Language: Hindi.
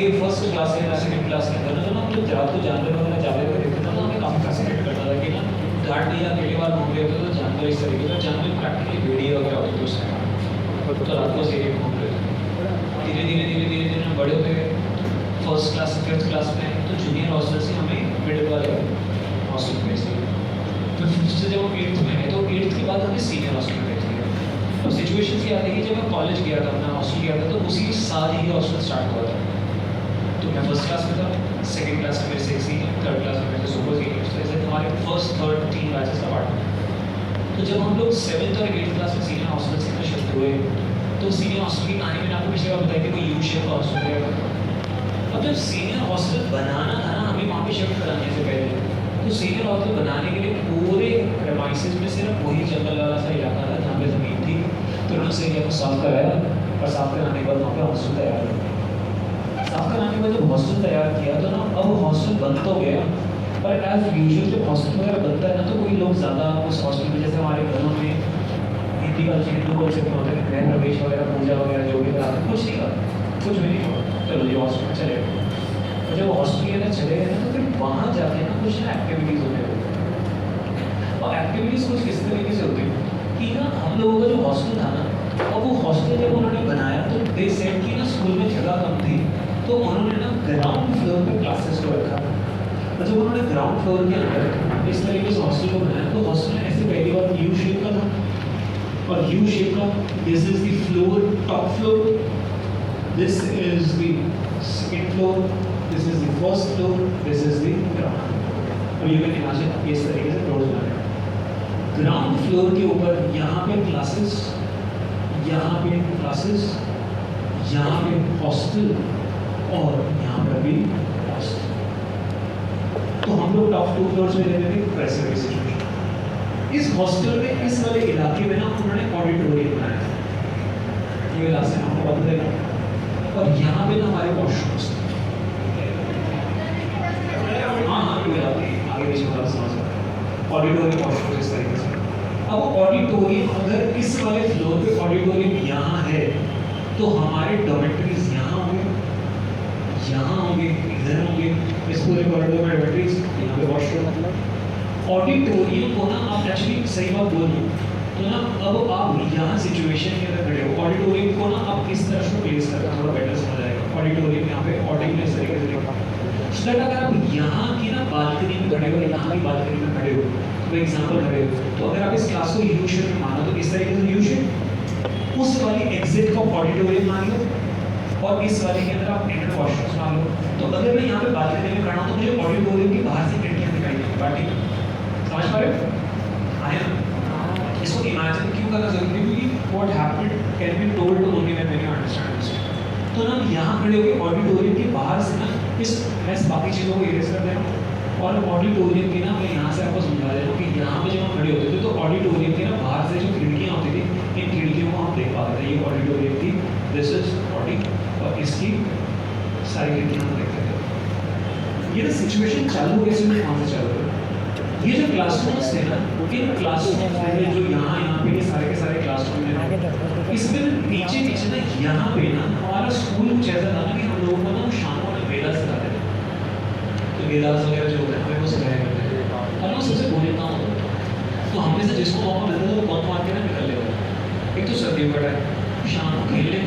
थे फर्स्ट क्लास के सेकंड क्लास के अंदर ना, तो ना हम लोग तो जानवर वगैरह जानवर देखते थे ना, तो हमें काफ़ी फैसिनेट करता था कि ना घाट में या पहली बार घूम रहे होते तो जानवर इस तरीके से जानवर प्रैक्टिकली भेड़िए वगैरह होते थे उस टाइम, तो रात को से घूम रहे थे। धीरे धीरे हम बड़े होते गए, फर्स्ट क्लास से फिफ्थ क्लास में, तो जूनियर हॉस्टल से हमें मिडिल वाले हॉस्टल में भेज दिया। फिर फिफ्थ से जब हम एट्थ में आए तो एट्थ के बाद हमें सीनियर हॉस्टल में भेज दिया। अब सिचुएशन क्या थी कि जब मैं कॉलेज गया था, अपना हॉस्टल गया था, तो उसी साल ही हॉस्टल स्टार्ट हुआ था। तो मैं फर्स्ट क्लास में था, सेकंड क्लास में मेरे से एक सीनियर, थर्ड क्लास में मेरे से सुपर सीनियर, तो ऐसे हमारे फर्स्ट थर्ड 3 बैचेस का पार्ट था। तो जब हम लोग 7th और 8th क्लास में सीनियर हॉस्टल से शिफ्ट हुए, तो सीनियर हॉस्टल की कहानी मैंने आपको पिछले बार बताई थी, कोई यू शेप का हॉस्टल है। अब जब सीनियर हॉस्टल बनाना था ना हमें वहाँ पे शिफ्ट कराने से पहले, तो सीनियर हॉस्टल बनाने के लिए पूरे प्रेमाइसेस में सिर्फ वही जंगल वाला सा इलाका था जहाँ पे ज़मीन थी, तो उन्होंने उस एरिया को साफ कराया, और साफ कराने के बाद वहाँ पे हॉस्टल तैयार हुआ। साफ कराने के बाद जब हॉस्टल तैयार किया तो ना अब हॉस्टल बन तो गया, पर एज यूजुअल जब हॉस्टल वगैरह बनता है ना, तो कोई लोग ज़्यादा उस हॉस्टल में, जैसे हमारे घरों में हिंदू कल्चर में होते हैं, गृह प्रवेश वगैरह, पूजा वगैरह जो भी कराते, कुछ नहीं करते, कुछ भी नहीं हुआ, चलो ये हॉस्टल में चले गए। और जब हॉस्टल के अंदर चले गए ना, तो फिर वहाँ जाके ना कुछ ना एक्टिविटीज़ होने लगी। और एक्टिविटीज़ कुछ किस तरीके से होती कि ना हम लोगों का जो हॉस्टल था ना, और वो हॉस्टल जब उन्होंने बनाया तो दे सेड कि ना स्कूल में जगह कम थी, तो उन्होंने ना ग्राउंड फ्लोर पे क्लासेस को रखा। और जब उन्होंने ग्राउंड फ्लोर के अंदर इस तरीके से हॉस्टल को बनाया, तो हॉस्टल में ऐसे पहली बार यू शेप का था, और यू शेप का, this is the floor, top floor, this is the second floor, this is the first floor, this is the ground. और ये मैंने यहाँ से इस तरीके से फ्लोर बनाया। ग्राउंड फ्लोर के ऊपर यहाँ पे क्लासेस, यहाँ पे क्लासेस, यहाँ पे हॉस्टल, और यहाँ पर भी हॉस्टल। तो हम लोग टॉप 2 फ्लोर्स में रहते थे, वैसे वैसे सिचुएशन। इस हॉस्टल में, इस वाले इलाके में ना उन्होंने ऑडिटोरियम बनाया था, ये इलाके आपको पता है, और यहाँ पे ना हमारे वॉशरूम्स थे। हाँ कोई बात नहीं, आगे पीछे थोड़ा समझ सकते। ऑडिटोरियम वॉशरूम इस तरीके से। अब ऑडिटोरियम, अगर इस वाले फ्लोर पे ऑडिटोरियम यहाँ है, तो हमारे डॉर्मेटरीज यहाँ होंगे, यहाँ होंगे, इधर होंगे, इस पूरे कॉरिडोर में डॉर्मेटरीज, यहाँ पे वॉशरूम। ऑडिटोरियम को ना आप एक्चुअली सही बात बोल रहे हो, तो ना अब आप यहाँ सिचुएशन के अंदर खड़े हो, ऑडिटोरियम को ना आप किस तरह से प्लेस करना थोड़ा बेटर समझ आएगा। ऑडिटोरियम यहाँ पे ऑडिटोरियम इस तरीके से रखा, सो दैट अगर आप यहाँ की ना बालकनी में खड़े हो, यहाँ की बालकनी में खड़े हो, तो एग्जाम्पल खड़े हो, तो अगर आप इस क्लास को यू शेप में मानो, तो इस तरीके से यू शेप, उस वाली एग्जिट को ऑडिटोरियम मान लो, और इस वाले के अंदर आप एंटर वॉशरूम्स मान लो। तो अगर मैं यहाँ पे बालकनी में खड़ा हूँ, तो मुझे ऑडिटोरियम की बाहर से खिड़कियाँ दिखाई देंगी, बाकी समझ पा रहे हो? आया? इसको इमेजिन क्यों करना जरूरी, क्योंकि what happened can be told only when you understand this. तो ना यहाँ खड़े होकर ऑडिटोरियम के बाहर से ना मैं बाकी चीज़ों को इरेज कर दे रहा हूँ, और ऑडिटोरियम की ना मैं यहाँ से आपको समझा दे रहा हूँ कि यहाँ पे जब हम खड़े होते थे, तो ऑडिटोरियम के ना बाहर से जो खिड़कियाँ होती थी, इन खिड़कियों को हम देख पाते थे। ये ऑडिटोरियम की, दिस इज ऑडी, और इसकी सारी खिड़कियाँ हम देखते थे। ये ना सिचुएशन चालू कैसे हुई, वहाँ से चालू हुई। ये जो क्लासरूम्स थे ना, इन क्लासरूम्स में जो यहाँ पे ये सारे के सारे क्लासरूम हैं, इसमें नीचे ना यहाँ पे ना हमारा स्कूल कुछ ऐसा था ना कि हम लोगों को ना शाम को वेदा सिखाते थे। तो वेदास वगैरह जो होता है हमें वो सिखाया करते थे, और वो सबसे बोले काम होता था। तो हम में से जिसको मौका मिलता था वो कौन मार के ना निकल लेता था। एक तो सर्दियों का टाइम, शाम को खेलने